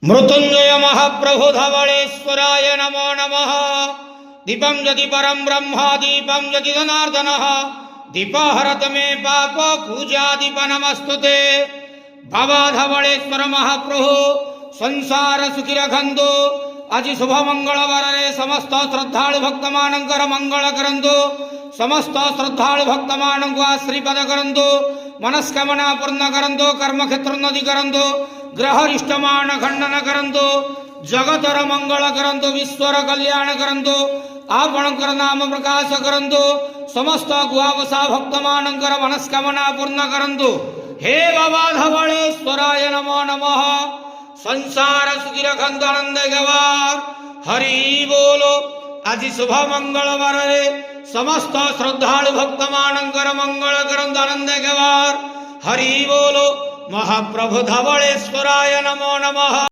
मृत्युंजय महाप्रभु धवलेश्वराय नमो नमः। दीपं यदि परं ब्रह्म दीपं यदि जनार्दनः दीपहरत मे पाप पूजा दीप नमस्तुते। बाबा धवलेश्वर महाप्रभु संसार सुखी रखंतु। आज शुभ मंगलवार समस्त श्रद्धालु भक्त मानकर मंगल करंतु। समस्त श्रद्धालु भक्त मान को आश्रीपद करंतु। मनस्कामना पूर्ण करंतु। कर्म क्षेत्र उन्नति करंतु। ग्रह इष्टमान खंडन करंतु। जगतर मंगल करंतु। विश्वर कल्याण करंतु। आपणकर नाम प्रकाश करंतु। समस्त गुआवसा भक्त मानकर मनस्कामना पूर्ण करंतु। हे बाबा धवलेश्वराय नमो नमः। संसार सुखी रखंतु आनंद गवार हरि बोलो। आज शुभ मंगलवार समस्त श्रद्धालु भक्त मानकर मंगल करंतु आनंद गवार हरि बोलो। महाप्रभु धवलेश्वराय नमो नमः।